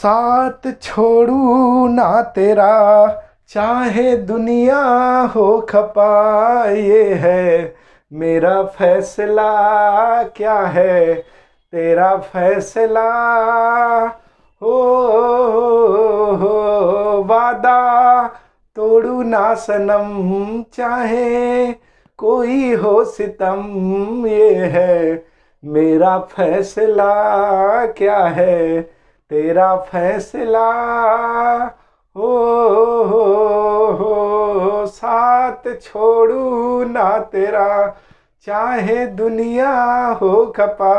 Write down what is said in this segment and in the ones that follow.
साथ छोड़ू ना तेरा, चाहे दुनिया हो खपा, ये है मेरा फैसला। क्या है तेरा फैसला? हो वादा तोड़ू ना सनम, चाहे कोई हो सितम, ये है मेरा फैसला। क्या है तेरा फैसला? हो साथ छोड़ू ना तेरा, चाहे दुनिया हो खपा।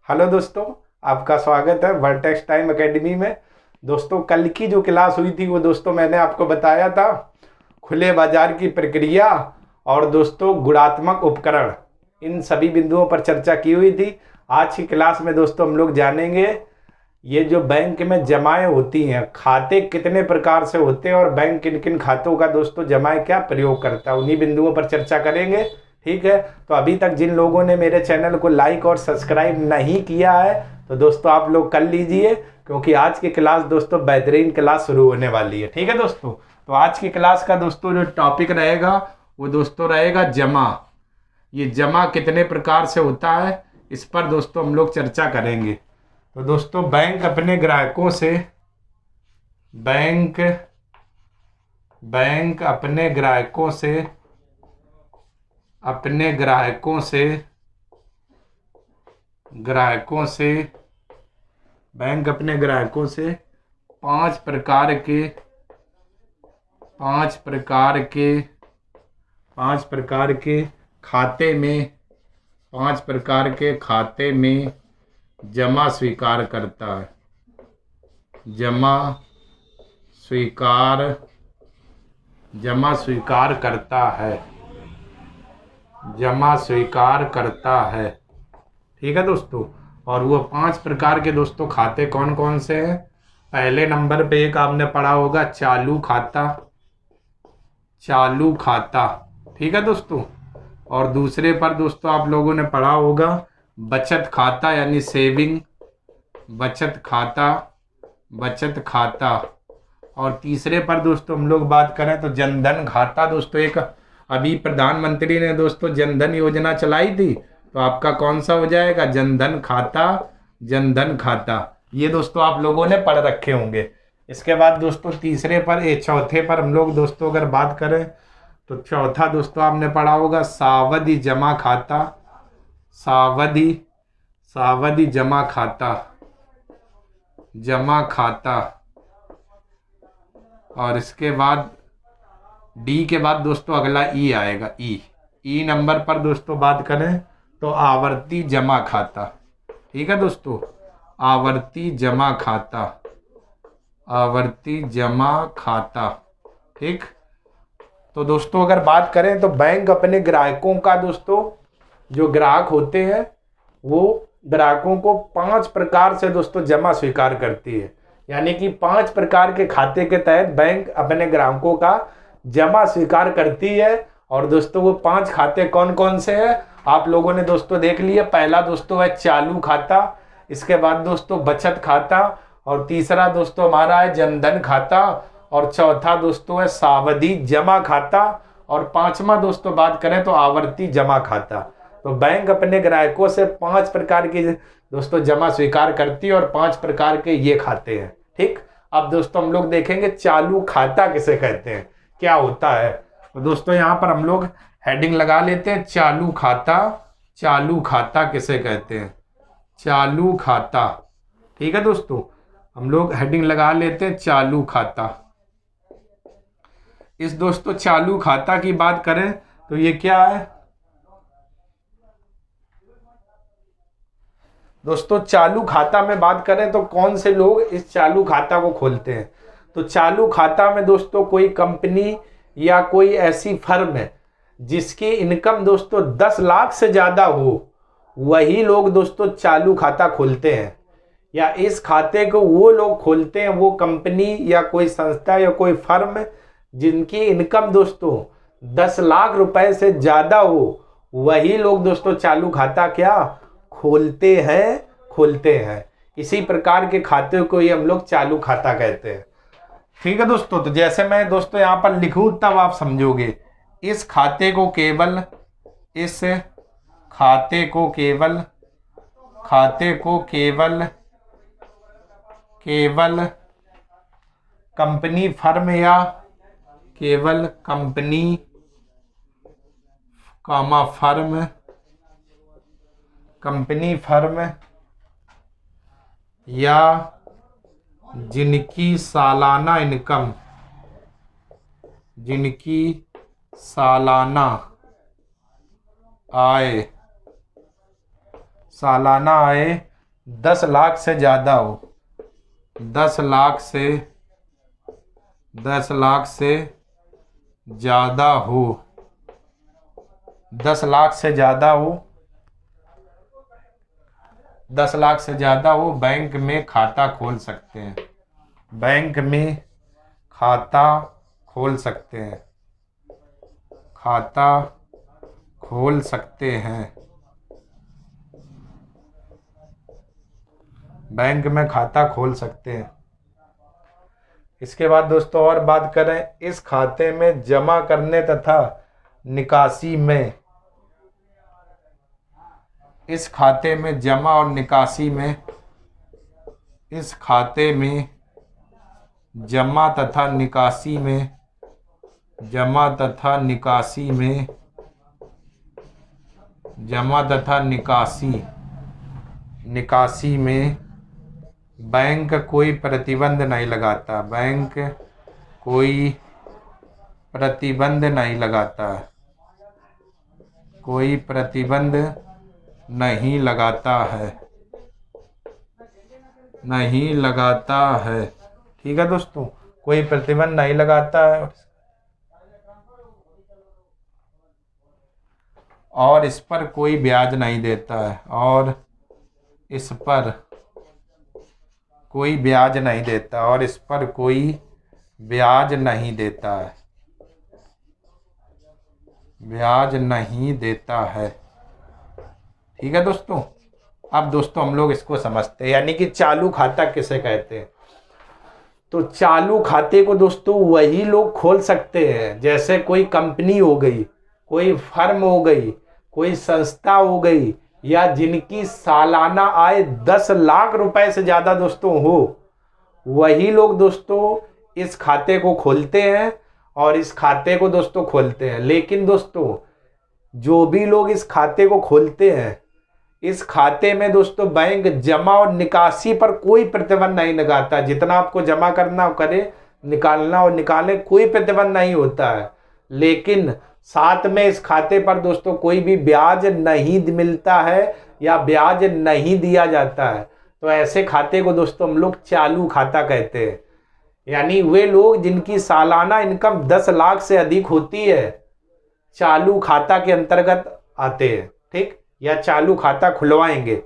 हेलो दोस्तों, आपका स्वागत है वर्टेक्स टाइम एकेडमी में। दोस्तों, कल की जो क्लास हुई थी वो दोस्तों मैंने आपको बताया था खुले बाजार की प्रक्रिया और दोस्तों गुणात्मक उपकरण, इन सभी बिंदुओं पर चर्चा की हुई थी। आज की क्लास में दोस्तों हम लोग जानेंगे ये जो बैंक में जमाएं होती हैं, खाते कितने प्रकार से होते हैं और बैंक किन किन खातों का दोस्तों जमाएं क्या प्रयोग करता है, उन्हीं बिंदुओं पर चर्चा करेंगे। ठीक है, तो अभी तक जिन लोगों ने मेरे चैनल को लाइक और सब्सक्राइब नहीं किया है तो दोस्तों आप लोग कर लीजिए, क्योंकि आज की क्लास दोस्तों बेहतरीन क्लास शुरू होने वाली है। ठीक है दोस्तों, तो आज की क्लास का दोस्तों जो टॉपिक रहेगा वो दोस्तों रहेगा जमा। ये जमा कितने प्रकार से होता है इस पर दोस्तों हम लोग चर्चा करेंगे। तो दोस्तों बैंक अपने ग्राहकों से अपने ग्राहकों से पांच प्रकार के खाते में जमा स्वीकार करता है। जमा स्वीकार करता है। ठीक है दोस्तों, और वो पांच प्रकार के दोस्तों खाते कौन कौन से हैं? पहले नंबर पे एक आपने पढ़ा होगा चालू खाता। ठीक है दोस्तों, और दूसरे पर दोस्तों आप लोगों ने पढ़ा होगा बचत खाता, यानी सेविंग बचत खाता। और तीसरे पर दोस्तों हम लोग बात करें तो जनधन खाता। दोस्तों एक अभी प्रधानमंत्री ने दोस्तों जनधन योजना चलाई थी, तो आपका कौन सा हो जाएगा? जनधन खाता। ये दोस्तों आप लोगों ने पढ़ रखे होंगे। इसके बाद दोस्तों चौथे पर हम लोग दोस्तों अगर बात करें तो चौथा दोस्तों आपने पढ़ा होगा सावधि जमा खाता। और इसके बाद डी के बाद दोस्तों अगला ई आएगा। ई नंबर पर दोस्तों बात करें तो आवर्ती जमा खाता। ठीक है दोस्तों, आवर्ती जमा खाता। ठीक, तो दोस्तों अगर बात करें तो बैंक अपने ग्राहकों का दोस्तों जो ग्राहक होते हैं वो ग्राहकों को पांच प्रकार से दोस्तों जमा स्वीकार करती है। यानी कि पांच प्रकार के खाते के तहत बैंक अपने ग्राहकों का जमा स्वीकार करती है। और दोस्तों वो पांच खाते कौन कौन से हैं आप लोगों ने दोस्तों देख लिए। पहला दोस्तों है चालू खाता, इसके बाद दोस्तों बचत खाता, और तीसरा दोस्तों हमारा है जनधन खाता, और चौथा दोस्तों है सावधि जमा खाता, और पांचवा दोस्तों बात करें तो आवर्ती जमा खाता। तो बैंक अपने ग्राहकों से पांच प्रकार की दोस्तों जमा स्वीकार करती है और पांच प्रकार के ये खाते हैं। ठीक, अब दोस्तों हम लोग देखेंगे चालू खाता किसे कहते हैं, क्या होता है। तो दोस्तों यहाँ पर हम लोग हेडिंग लगा लेते हैं चालू खाता किसे कहते हैं, चालू खाता। ठीक है दोस्तों, हम लोग हेडिंग लगा लेते हैं चालू खाता। इस दोस्तों चालू खाता की बात करें तो ये क्या है दोस्तों? चालू खाता में बात करें तो कौन से लोग इस चालू खाता को खोलते हैं? तो चालू खाता में दोस्तों कोई कंपनी या कोई ऐसी फर्म है जिसकी इनकम दोस्तों 10 लाख से ज़्यादा हो, वही लोग दोस्तों चालू खाता खोलते हैं। या इस खाते को वो लोग खोलते हैं, वो कंपनी या कोई संस्था या कोई फर्म जिनकी इनकम दोस्तों 10 लाख रुपए से ज़्यादा हो, वही लोग दोस्तों चालू खाता क्या खोलते हैं। इसी प्रकार के खाते को ही हम लोग चालू खाता कहते हैं। ठीक है दोस्तों, तो जैसे मैं दोस्तों यहाँ पर लिखूं तब आप समझोगे। इस खाते को केवल कंपनी फर्म या केवल कंपनी फर्म या जिनकी सालाना आय 10 लाख से ज़्यादा हो, 10 लाख से ज़्यादा हो, 10 लाख से ज़्यादा हो, बैंक में खाता खोल सकते हैं। बैंक में खाता खोल सकते हैं। बैंक में खाता खोल सकते हैं। इसके बाद दोस्तों और बात करें, इस खाते में जमा करने तथा निकासी में, इस खाते में जमा और निकासी में, इस खाते में जमा तथा निकासी में, जमा तथा निकासी में बैंक कोई प्रतिबंध नहीं लगाता। बैंक कोई प्रतिबंध नहीं लगाता। कोई प्रतिबंध नहीं लगाता है। नहीं लगाता है। ठीक है दोस्तों, कोई प्रतिबंध नहीं लगाता है और इस पर कोई ब्याज नहीं देता है। और इस पर कोई ब्याज नहीं देता। और इस पर कोई ब्याज नहीं देता है। ब्याज नहीं देता है। ठीक है दोस्तों, अब दोस्तों हम लोग इसको समझते हैं, यानी कि चालू खाता किसे कहते हैं। तो चालू खाते को दोस्तों वही लोग खोल सकते हैं, जैसे कोई कंपनी हो गई, कोई फर्म हो गई, कोई संस्था हो गई, या जिनकी सालाना आय 10 लाख रुपए से ज़्यादा दोस्तों हो, वही लोग दोस्तों इस खाते को खोलते हैं और इस खाते को दोस्तों खोलते हैं। लेकिन दोस्तों जो भी लोग इस खाते को खोलते हैं, इस खाते में दोस्तों बैंक जमा और निकासी पर कोई प्रतिबंध नहीं लगाता। जितना आपको जमा करना हो करे, निकालना और निकाले, कोई प्रतिबंध नहीं होता है। लेकिन साथ में इस खाते पर दोस्तों कोई भी ब्याज नहीं मिलता है या ब्याज नहीं दिया जाता है। तो ऐसे खाते को दोस्तों हम लोग चालू खाता कहते हैं। यानी वे लोग जिनकी सालाना इनकम 10 लाख से अधिक होती है, चालू खाता के अंतर्गत आते हैं। ठीक, या चालू खाता खुलवाएंगे,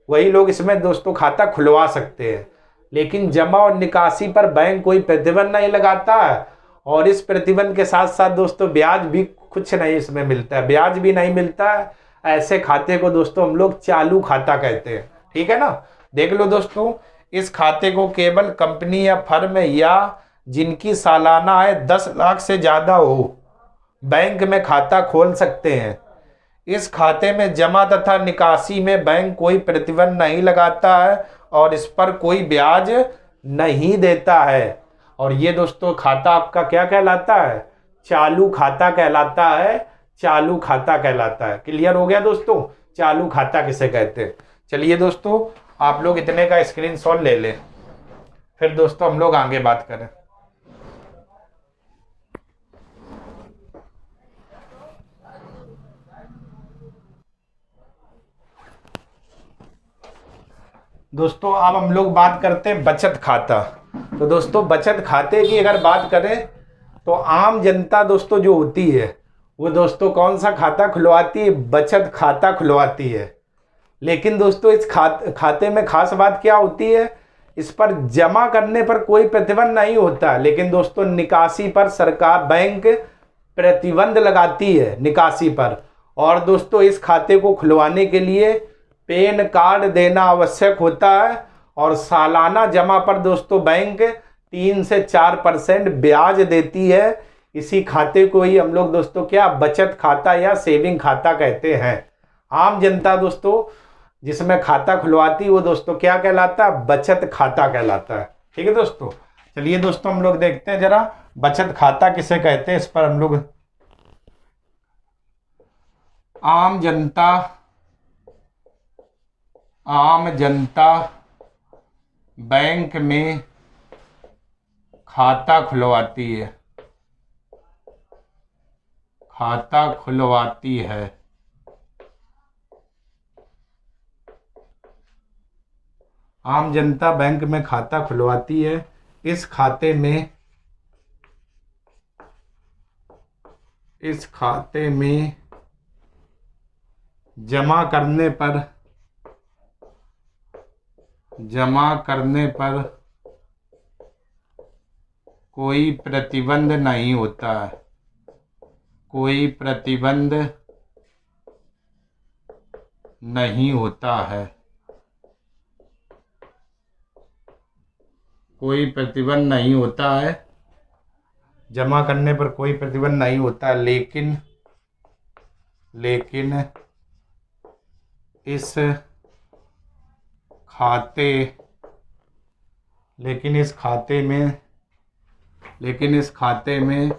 वही लोग इसमें दोस्तों खाता खुलवा सकते हैं। लेकिन जमा और निकासी पर बैंक कोई प्रतिबंध नहीं लगाता है और इस प्रतिबंध के साथ साथ दोस्तों ब्याज भी कुछ नहीं इसमें मिलता है, ब्याज भी नहीं मिलता है। ऐसे खाते को दोस्तों हम लोग चालू खाता कहते हैं। ठीक है ना, देख लो दोस्तों, इस खाते को केवल कंपनी या फर्म या जिनकी सालाना आय 10 लाख से ज़्यादा हो, बैंक में खाता खोल सकते हैं। इस खाते में जमा तथा निकासी में बैंक कोई प्रतिबंध नहीं लगाता है और इस पर कोई ब्याज नहीं देता है। और ये दोस्तों खाता आपका क्या कहलाता है? चालू खाता कहलाता है। चालू खाता कहलाता है। क्लियर हो गया दोस्तों, चालू खाता किसे कहते हैं। चलिए दोस्तों, आप लोग इतने का स्क्रीनशॉट ले लें, फिर दोस्तों हम लोग आगे बात करें। दोस्तों अब हम लोग बात करते हैं बचत खाता। तो दोस्तों बचत खाते की अगर बात करें तो आम जनता दोस्तों जो होती है वो दोस्तों कौन सा खाता खुलवाती है? बचत खाता खुलवाती है। लेकिन दोस्तों इस खाते में खास बात क्या होती है? इस पर जमा करने पर कोई प्रतिबंध नहीं होता, लेकिन दोस्तों निकासी पर सरकार बैंक प्रतिबंध लगाती है निकासी पर। और दोस्तों इस खाते को खुलवाने के लिए पैन कार्ड देना आवश्यक होता है और सालाना जमा पर दोस्तों बैंक 3 से 4% ब्याज देती है। इसी खाते को ही हम लोग दोस्तों क्या बचत खाता या सेविंग खाता कहते हैं। आम जनता दोस्तों जिसमें खाता खुलवाती है वो दोस्तों क्या कहलाता है, बचत खाता कहलाता है। ठीक है दोस्तों, चलिए दोस्तों हम लोग देखते हैं जरा बचत खाता किसे कहते हैं। इस पर हम लोग आम जनता बैंक में खाता खुलवाती है, आम जनता बैंक में खाता खुलवाती है। इस खाते में जमा करने पर कोई प्रतिबंध नहीं होता है, कोई प्रतिबंध नहीं होता है, कोई प्रतिबंध नहीं होता है, जमा करने पर कोई प्रतिबंध नहीं होता है। लेकिन इस खाते में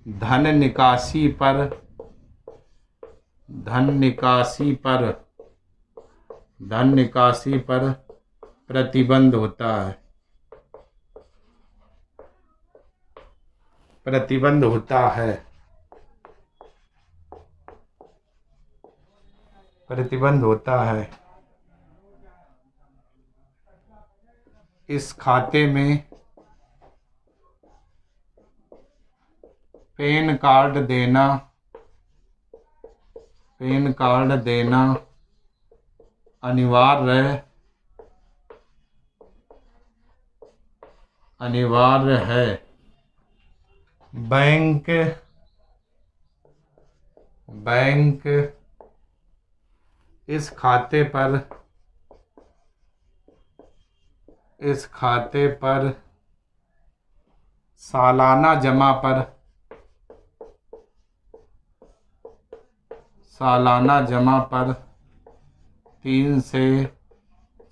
धन निकासी पर प्रतिबंध होता है, इस खाते में पैन कार्ड देना अनिवार्य है। बैंक इस खाते पर सालाना जमा पर 3 से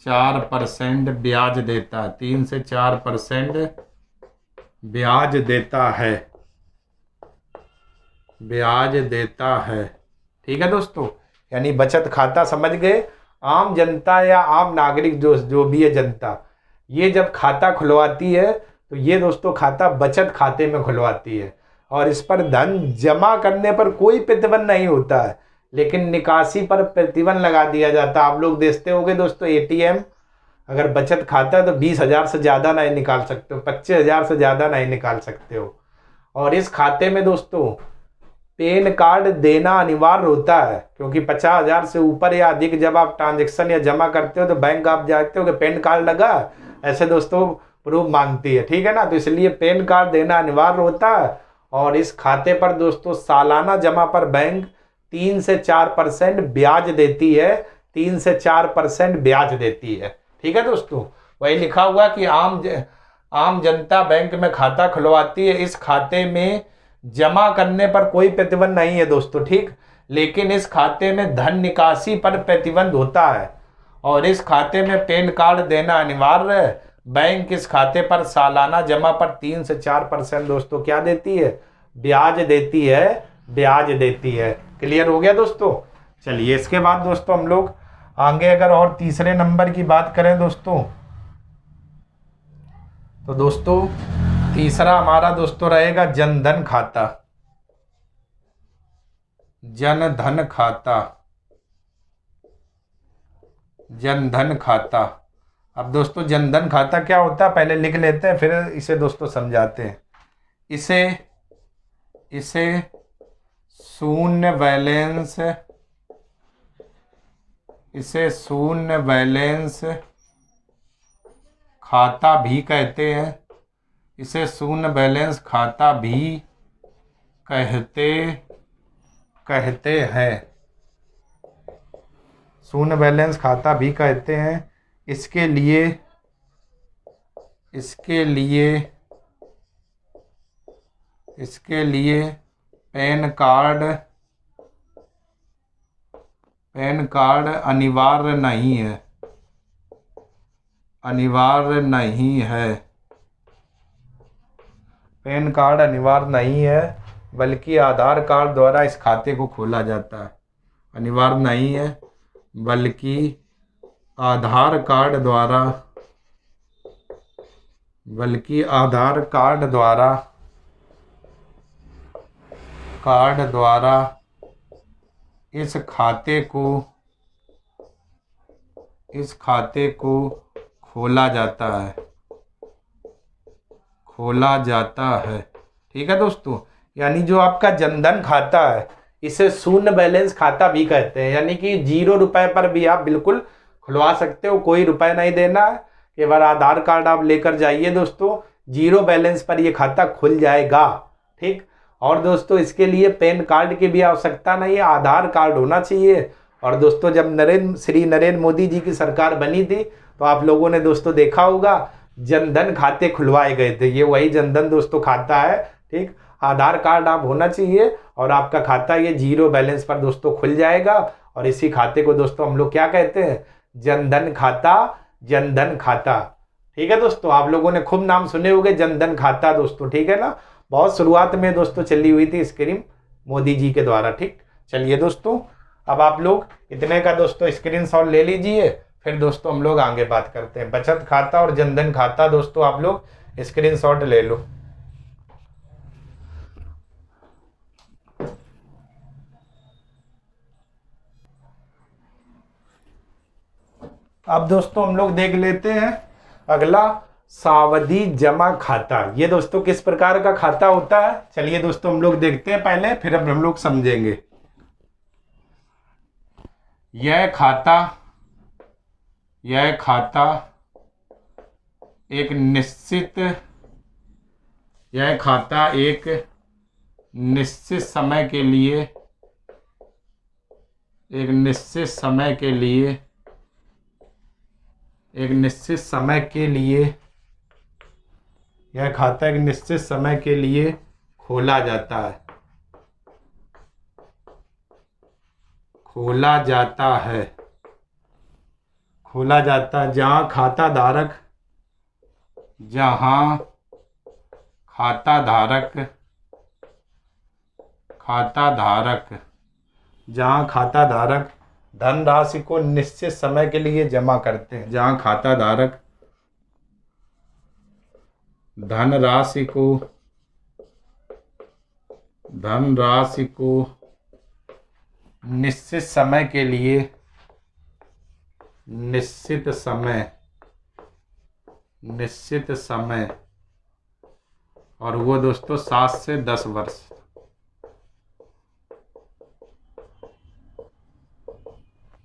4% ब्याज देता है, 3 से 4% ब्याज देता है। ठीक है दोस्तों, यानी बचत खाता समझ गए। आम जनता या आम नागरिक जो भी है जनता, ये जब खाता खुलवाती है तो ये दोस्तों खाता बचत खाते में खुलवाती है और इस पर धन जमा करने पर कोई प्रतिबंध नहीं होता है, लेकिन निकासी पर प्रतिबंध लगा दिया जाता है। आप लोग देखते होंगे दोस्तों एटीएम अगर बचत खाता है तो 20,000 से ज़्यादा नहीं निकाल सकते हो, 25,000 से ज़्यादा नहीं निकाल सकते हो। और इस खाते में दोस्तों पैन कार्ड देना अनिवार्य होता है, क्योंकि 50,000 से ऊपर या अधिक जब आप ट्रांजेक्शन या जमा करते हो तो बैंक आप जाते हो कि पैन कार्ड लगा, ऐसे दोस्तों प्रूफ मांगती है। ठीक है ना, तो इसलिए पैन कार्ड देना अनिवार्य होता है। और इस खाते पर दोस्तों सालाना जमा पर बैंक 3 से 4% ब्याज देती है, 3 से 4% ब्याज देती है। ठीक है दोस्तों, वही लिखा हुआ कि आम जनता बैंक में खाता खुलवाती है। इस खाते में जमा करने पर कोई प्रतिबंध नहीं है दोस्तों, ठीक, लेकिन इस खाते में धन निकासी पर प्रतिबंध होता है और इस खाते में पैन कार्ड देना अनिवार्य है। बैंक इस खाते पर सालाना जमा पर 3 से 4% दोस्तों क्या देती है, ब्याज देती है। क्लियर हो गया दोस्तों। चलिए इसके बाद दोस्तों हम लोग आगे अगर और तीसरे नंबर की बात करें दोस्तों, तो दोस्तों तीसरा हमारा दोस्तों रहेगा जनधन खाता। जनधन खाता। अब दोस्तों जनधन खाता क्या होता है पहले लिख लेते हैं, फिर इसे दोस्तों समझाते हैं। इसे शून्य बैलेंस खाता भी कहते हैं। इसे शून्य बैलेंस खाता भी कहते हैं। शून्य बैलेंस खाता भी कहते हैं। इसके लिए पैन कार्ड अनिवार्य नहीं है। पैन कार्ड अनिवार्य नहीं है, बल्कि आधार कार्ड द्वारा इस खाते को खोला जाता है। अनिवार्य नहीं है, बल्कि आधार कार्ड द्वारा इस खाते को खोला जाता है। ठीक है दोस्तों, यानी जो आपका जनधन खाता है इसे शून्य बैलेंस खाता भी कहते हैं, यानी कि 0 रुपए पर भी आप बिल्कुल खुलवा सकते हो, कोई रुपए नहीं देना है, केवल आधार कार्ड आप लेकर जाइए दोस्तों, 0 बैलेंस पर ये खाता खुल जाएगा। ठीक, और दोस्तों इसके लिए पैन कार्ड की भी आवश्यकता नहीं है, आधार कार्ड होना चाहिए। और दोस्तों जब श्री नरेंद्र मोदी जी की सरकार बनी थी तो आप लोगों ने दोस्तों देखा होगा जनधन खाते खुलवाए गए थे, ये वही जनधन दोस्तों खाता है। ठीक, आधार कार्ड आप होना चाहिए और आपका खाता ये 0 बैलेंस पर दोस्तों खुल जाएगा। और इसी खाते को दोस्तों हम लोग क्या कहते हैं, जनधन खाता। ठीक है दोस्तों, आप लोगों ने खूब नाम सुने होंगे जनधन खाता दोस्तों। ठीक है ना, बहुत शुरुआत में दोस्तों चली हुई थी स्कीम मोदी जी के द्वारा। ठीक, चलिए दोस्तों अब आप लोग इतने का दोस्तों स्क्रीनशॉट ले लीजिए, फिर दोस्तों हम लोग आगे बात करते हैं। बचत खाता और जनधन खाता दोस्तों आप लोग स्क्रीनशॉट ले लो। अब दोस्तों हम लोग देख लेते हैं अगला सावधि जमा खाता। ये दोस्तों किस प्रकार का खाता होता है, चलिए दोस्तों हम लोग देखते हैं पहले, फिर अब हम लोग समझेंगे। यह खाता एक निश्चित समय के लिए खोला जाता है। जहां खाता धारक धनराशि को निश्चित समय के लिए जमा करते हैं। जहां खाता धारक धनराशि को निश्चित समय और वो दोस्तों 7 से 10 वर्ष।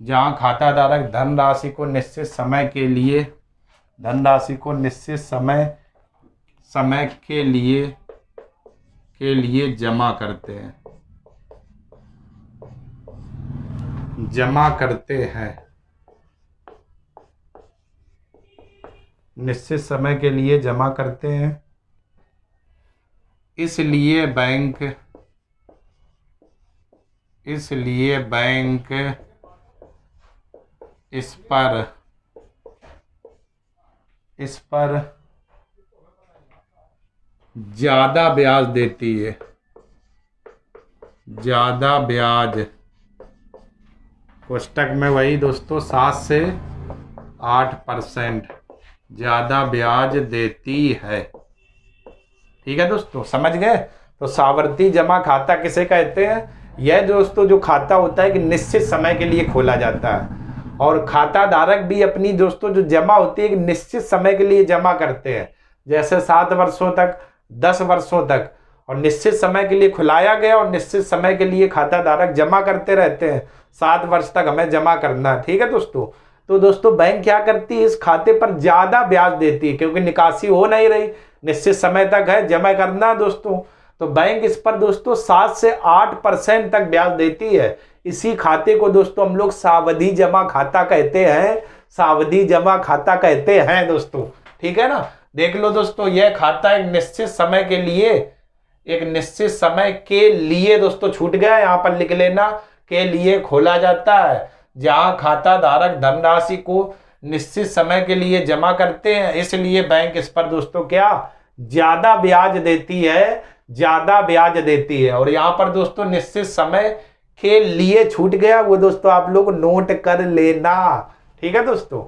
जहां खाता धारक धनराशि को निश्चित समय के लिए जमा करते हैं। निश्चित समय के लिए जमा करते हैं, इसलिए बैंक इस पर ज्यादा ब्याज देती है। ज्यादा ब्याज कोष्टक में वही दोस्तों 7 से 8% ज्यादा ब्याज देती है। ठीक है दोस्तों, समझ गए। तो सावधि जमा खाता किसे कहते हैं, यह दोस्तों जो खाता होता है कि निश्चित समय के लिए खोला जाता है, और खाता धारक भी अपनी दोस्तों जो जमा होती है कि निश्चित समय के लिए जमा करते हैं, जैसे 7 वर्षों तक, 10 वर्षों तक, और निश्चित समय के लिए खुलाया गया और निश्चित समय के लिए खाता धारक जमा करते रहते हैं। 7 वर्ष तक हमें जमा करना है। ठीक है दोस्तों, तो दोस्तों बैंक क्या करती है, इस खाते पर ज्यादा ब्याज देती है, क्योंकि निकासी हो नहीं रही, निश्चित समय तक है, जमा करना दोस्तों, तो बैंक इस पर दोस्तों 7 से 8% तक ब्याज देती है। इसी खाते को दोस्तों हम लोग सावधि जमा खाता कहते हैं, सावधि जमा खाता कहते हैं दोस्तों। ठीक है ना, देख लो दोस्तों, यह खाता एक निश्चित समय के लिए, एक निश्चित समय के लिए दोस्तों छूट गया, यहाँ पर लिख लेना, के लिए खोला जाता है, जहां खाता धारक धनराशि को निश्चित समय के लिए जमा करते हैं, इसलिए बैंक इस पर दोस्तों क्या ज्यादा ब्याज देती है, ज्यादा ब्याज देती है। और यहाँ पर दोस्तों निश्चित समय के लिए छूट गया, वो दोस्तों आप लोग नोट कर लेना। ठीक है दोस्तों,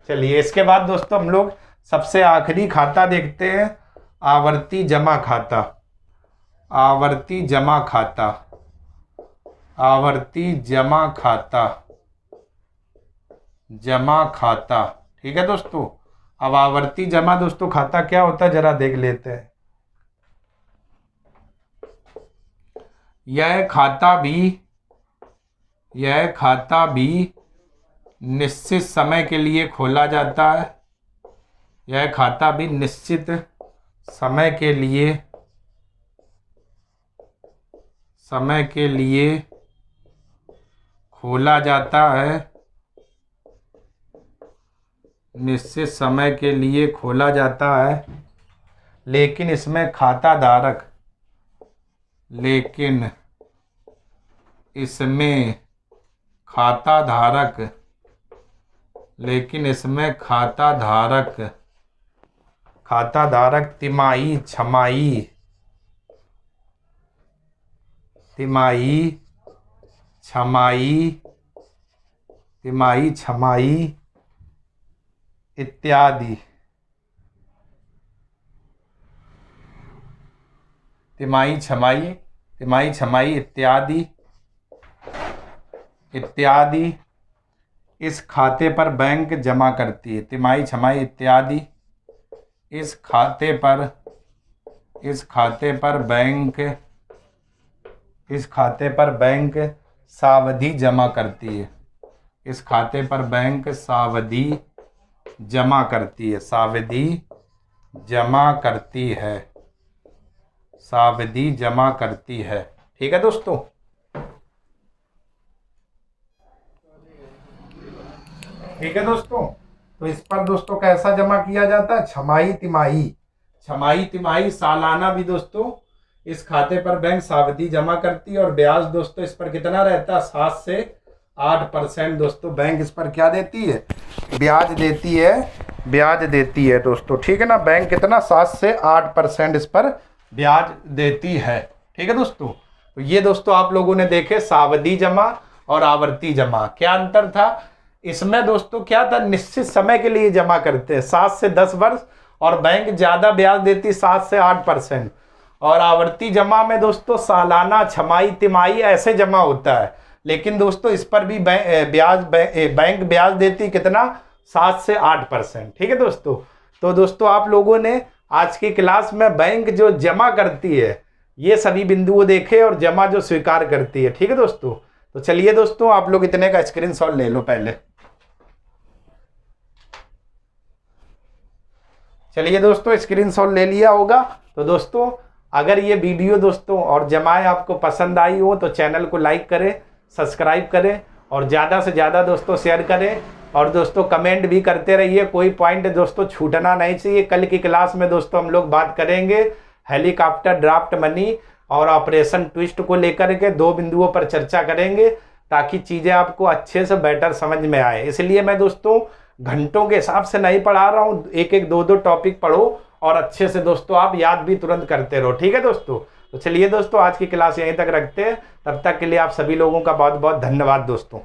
चलिए इसके बाद दोस्तों हम लोग सबसे आखिरी खाता देखते हैं, आवर्ती जमा खाता। आवर्ती जमा खाता, आवर्ती जमा खाता, जमा खाता। ठीक है दोस्तों, अब आवर्ती जमा दोस्तों खाता क्या होता है जरा देख लेते हैं। यह खाता भी निश्चित समय के लिए खोला जाता है, यह खाता भी निश्चित समय के लिए खोला जाता है, निश्चित समय के लिए खोला जाता है, लेकिन इसमें खाता धारक, लेकिन इसमें खाता धारक, लेकिन इसमें खाता धारक, खाता धारक तिमाही, छमाही, तिमाही, छमाही, तिमाही, छमाही इत्यादि, तिमाही, छमाही, तिमाही, छमाही इत्यादि इत्यादि इस खाते पर बैंक जमा करती है। तिमाही, छमाही इत्यादि इस खाते पर बैंक सावधि जमा करती है, इस खाते पर बैंक सावधि जमा करती है, सावधि जमा करती है, सावधि जमा करती है। ठीक है दोस्तों, ठीक है दोस्तों, तो इस पर दोस्तों कैसा जमा किया जाता है, छमाही, तिमाही, छमाही, तिमाही, सालाना भी दोस्तों इस खाते पर बैंक सावधि जमा करती है, और ब्याज दोस्तों इस पर कितना रहता है, 7 से 8% दोस्तों बैंक इस पर क्या देती है, ब्याज देती है, ब्याज देती है दोस्तों। ठीक है ना, बैंक कितना 7 से 8% इस पर ब्याज देती है। ठीक है दोस्तों, तो ये दोस्तों आप लोगों ने देखे सावधि जमा और आवर्ती जमा, क्या अंतर था इसमें दोस्तों, क्या था, निश्चित समय के लिए जमा करते हैं 7 से 10 वर्ष, और बैंक ज्यादा ब्याज देती 7 से 8%, और आवर्ती जमा में दोस्तों सालाना, छमाही, तिमाही ऐसे जमा होता है, लेकिन दोस्तों इस पर भी बैंक ब्याज देती कितना, 7 से 8%। ठीक है दोस्तों, तो दोस्तों आप लोगों ने आज की क्लास में बैंक जो जमा करती है ये सभी बिंदुओं देखे, और जमा जो स्वीकार करती है। ठीक है दोस्तों, तो चलिए दोस्तों आप लोग इतने का स्क्रीनशॉट ले लो पहले। चलिए दोस्तों स्क्रीनशॉट ले लिया होगा। तो दोस्तों अगर ये वीडियो दोस्तों और जमाएं आपको पसंद आई हो तो चैनल को लाइक करें, सब्सक्राइब करें, और ज़्यादा से ज़्यादा दोस्तों शेयर करें, और दोस्तों कमेंट भी करते रहिए, कोई पॉइंट दोस्तों छूटना नहीं चाहिए। कल की क्लास में दोस्तों हम लोग बात करेंगे हेलीकॉप्टर ड्राफ्ट मनी और ऑपरेशन ट्विस्ट को लेकर के 2 बिंदुओं पर चर्चा करेंगे, ताकि चीज़ें आपको अच्छे से बेटर समझ में आए। इसलिए मैं दोस्तों घंटों के हिसाब से नहीं पढ़ा रहा हूँ, एक एक 2-2 टॉपिक पढ़ो, और अच्छे से दोस्तों आप याद भी तुरंत करते रहो। ठीक है दोस्तों, तो चलिए दोस्तों आज की क्लास यहीं तक रखते हैं, तब तक के लिए आप सभी लोगों का बहुत बहुत धन्यवाद दोस्तों।